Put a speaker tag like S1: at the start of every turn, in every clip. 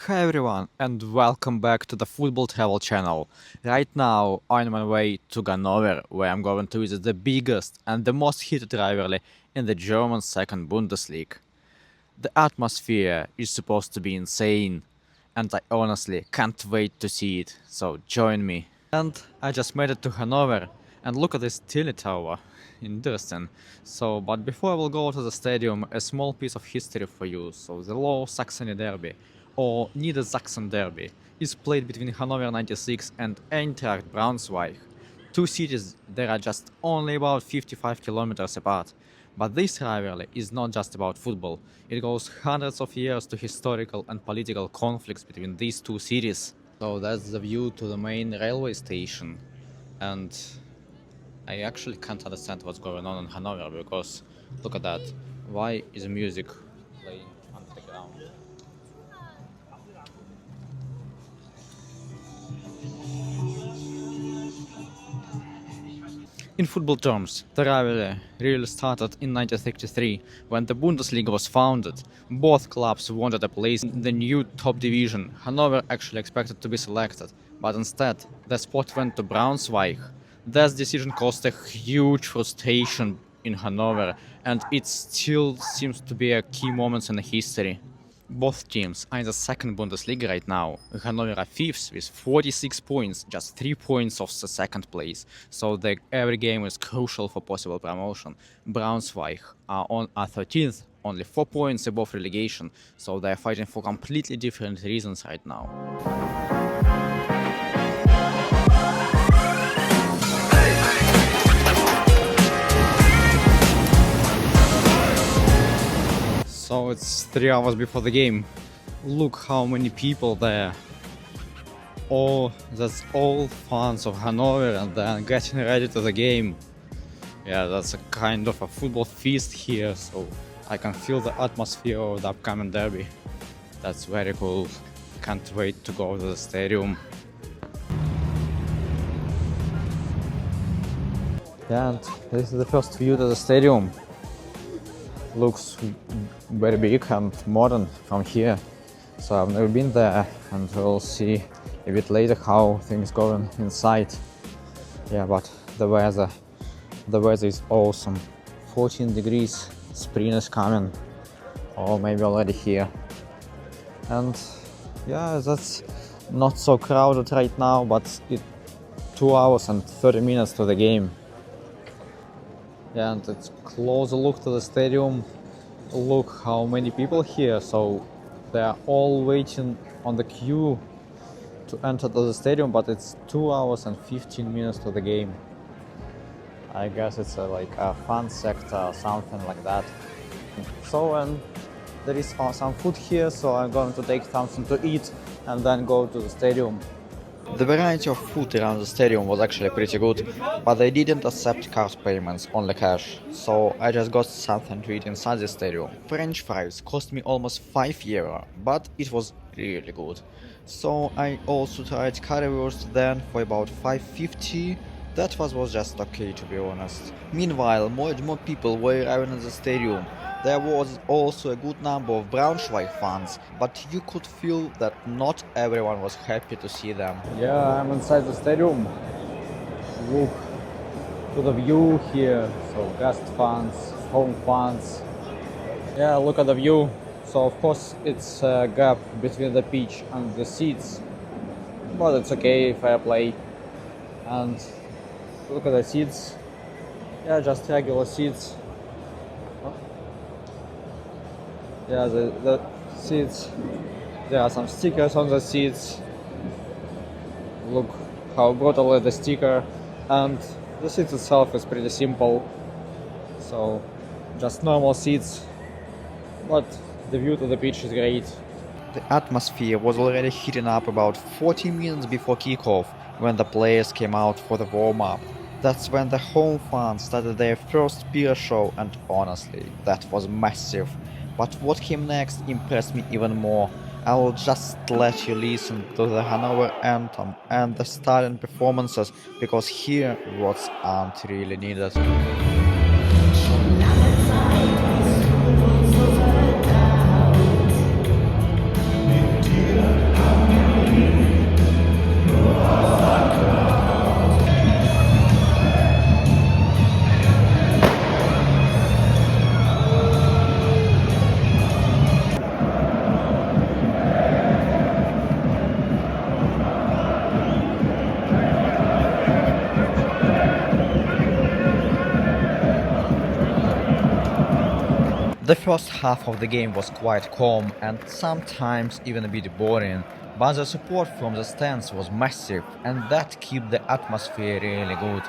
S1: Hi everyone and welcome back to the Football Travel channel. Right now I'm on my way to Hannover, where I'm going to visit the biggest and the most heated rivalry in the German second Bundesliga. The atmosphere is supposed to be insane and I honestly can't wait to see it, so join me. And I just made it to Hannover and look at this tiny tower. Interesting. But before I will go to the stadium, a small piece of history for you. So the Lower Saxony Derby, or Niedersachsen Derby, is played between Hannover 96 and Eintracht Braunschweig. Two cities that are just only about 55 kilometers apart. But this rivalry is not just about football. It goes hundreds of years to historical and political conflicts between these two cities. So that's the view to the main railway station. And I actually can't understand what's going on in Hanover because look at that. Why is music playing on the ground? In football terms, the rivalry really started in 1963 when the Bundesliga was founded. Both clubs wanted a place in the new top division. Hannover actually expected to be selected, but instead the spot went to Braunschweig. This decision caused a huge frustration in Hannover, and it still seems to be a key moment in the history. Both teams are in the second Bundesliga right now. Hannover are fifth with 46 points, just 3 points off the second place, so every game is crucial for possible promotion. Braunschweig are 13th, only 4 points above relegation, so they are fighting for completely different reasons right now. So it's 3 hours before the game. Look how many people there. Oh, that's all fans of Hannover and they're getting ready to the game. Yeah, that's a kind of a football feast here, so I can feel the atmosphere of the upcoming derby. That's very cool. Can't wait to go to the stadium. Yeah, and this is the first view to the stadium. Looks very big and modern from here, so I've never been there, and we'll see a bit later how things go inside. Yeah, but the weather is awesome. 14 degrees, spring is coming, or maybe already here. And yeah, that's not so crowded right now, but it's 2 hours and 30 minutes to the game. Yeah, and it's closer look to the stadium. Look how many people here, so they are all waiting on the queue to enter to the stadium, but it's 2 hours and 15 minutes to the game. I guess it's like a fun sector or something like that. So and there is some food here, so I'm going to take something to eat and then go to the stadium. The variety of food around the stadium was actually pretty good, but they didn't accept card payments, only cash, so I just got something to eat inside the stadium. French fries cost me almost €5, but it was really good. So I also tried currywurst then for about €5.50. That was just okay, to be honest. Meanwhile, more and more people were arriving at the stadium. There was also a good number of Braunschweig fans, but you could feel that not everyone was happy to see them. Yeah, I'm inside the stadium. Look to the view here. So guest fans, home fans. Yeah, look at the view. So of course it's a gap between the pitch and the seats, but it's okay, fair play. And look at the seats. Yeah, just regular seats. Yeah, the seats, there are some stickers on the seats. Look how brutal is the sticker, and the seat itself is pretty simple, so just normal seats, but the view to the pitch is great. The atmosphere was already heating up about 40 minutes before kickoff when the players came out for the warm-up. That's when the home fans started their first beer show, and honestly, that was massive. But what came next impressed me even more. I will just let you listen to the Hannover anthem and the starting performances, because here words aren't really needed. The first half of the game was quite calm and sometimes even a bit boring, but the support from the stands was massive and that kept the atmosphere really good.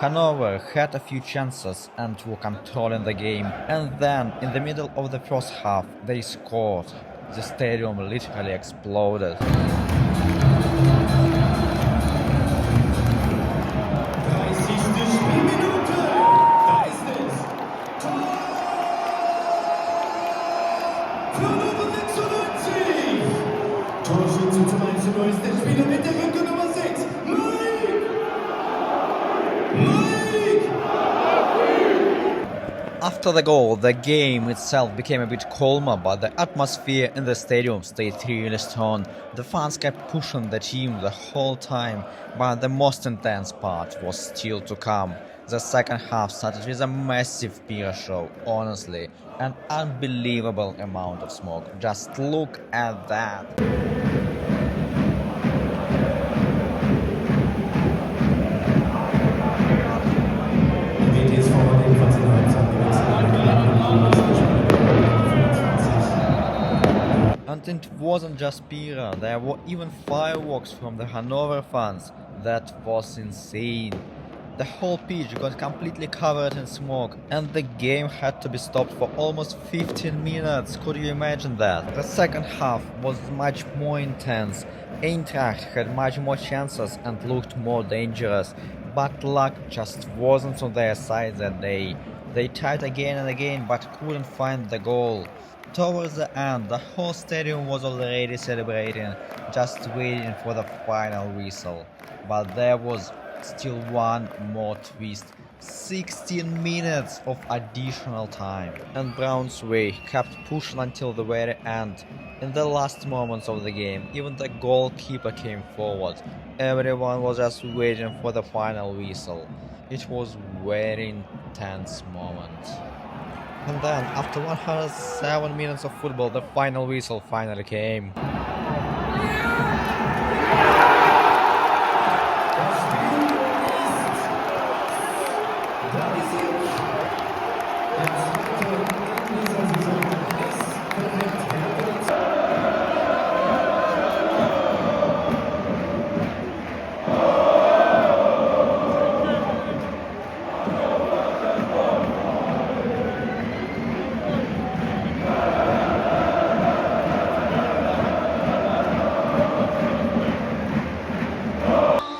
S1: Hannover had a few chances and were controlling the game, and then in the middle of the first half they scored. The stadium literally exploded. After the goal, the game itself became a bit calmer, but the atmosphere in the stadium stayed really strong. The fans kept pushing the team the whole time, but the most intense part was still to come. The second half started with a massive Pyro show, honestly, an unbelievable amount of smoke. Just look at that. And it wasn't just Pyro, there were even fireworks from the Hannover fans. That was insane. The whole pitch got completely covered in smoke, and the game had to be stopped for almost 15 minutes. Could you imagine that? The second half was much more intense. Eintracht had much more chances and looked more dangerous, but luck just wasn't on their side that day. They tried again and again but couldn't find the goal. Towards the end, the whole stadium was already celebrating, just waiting for the final whistle. But there was still one more twist. 16 minutes of additional time. And Braunschweig kept pushing until the very end. In the last moments of the game, even the goalkeeper came forward. Everyone was just waiting for the final whistle. It was a very intense moment. And then, after 107 minutes of football, the final whistle finally came.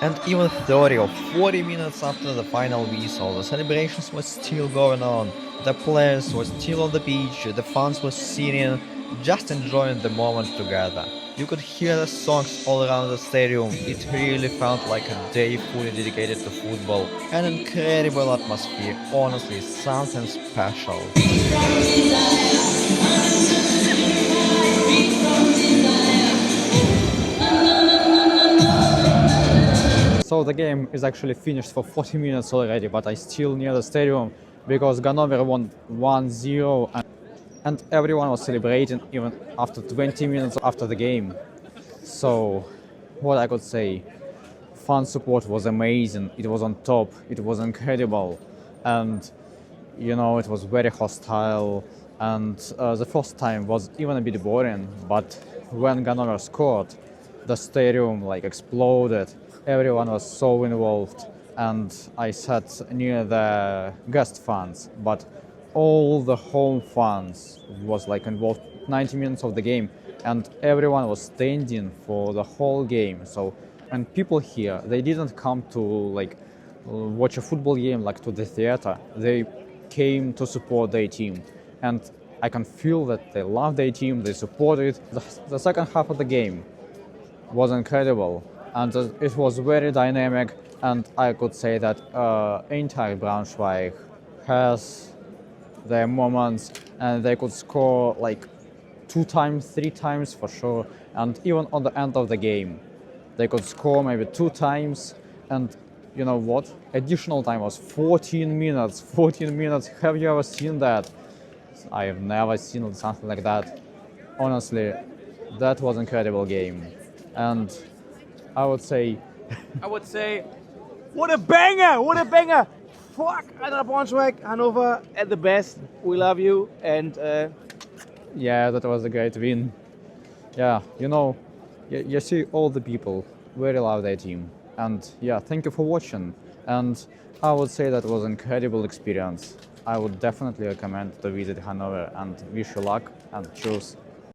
S1: And even 30 or 40 minutes after the final whistle, the celebrations were still going on. The players were still on the pitch, the fans were singing, just enjoying the moment together. You could hear the songs all around the stadium. It really felt like a day fully dedicated to football. An incredible atmosphere, honestly, something special. So the game is actually finished for 40 minutes already, but I still near the stadium because Hannover won 1-0 and everyone was celebrating even after 20 minutes after the game. So what I could say, fan support was amazing, it was on top, it was incredible, and you know, it was very hostile, and the first time was even a bit boring, but when Hannover scored, the stadium like exploded. Everyone was so involved, and I sat near the guest fans, but all the home fans was like involved 90 minutes of the game, and everyone was standing for the whole game. So, and people here, they didn't come to like watch a football game like to the theater. They came to support their team, and I can feel that they love their team, they support it. The second half of the game was incredible, and it was very dynamic, and I could say that Eintracht Braunschweig has their moments, and they could score like 2 times, 3 times for sure, and even on the end of the game they could score maybe 2 times, and you know what? Additional time was 14 minutes. 14 minutes, have you ever seen that? I have never seen something like that. Honestly, that was an incredible game. And I would say,
S2: what a banger! What a banger! fuck, Eintracht Braunschweig, Hannover at the best. We love you, and
S1: Yeah, that was a great win. Yeah, you know, you see all the people very love their team. And yeah, thank you for watching. And I would say that was an incredible experience. I would definitely recommend to visit Hanover and wish you luck and choose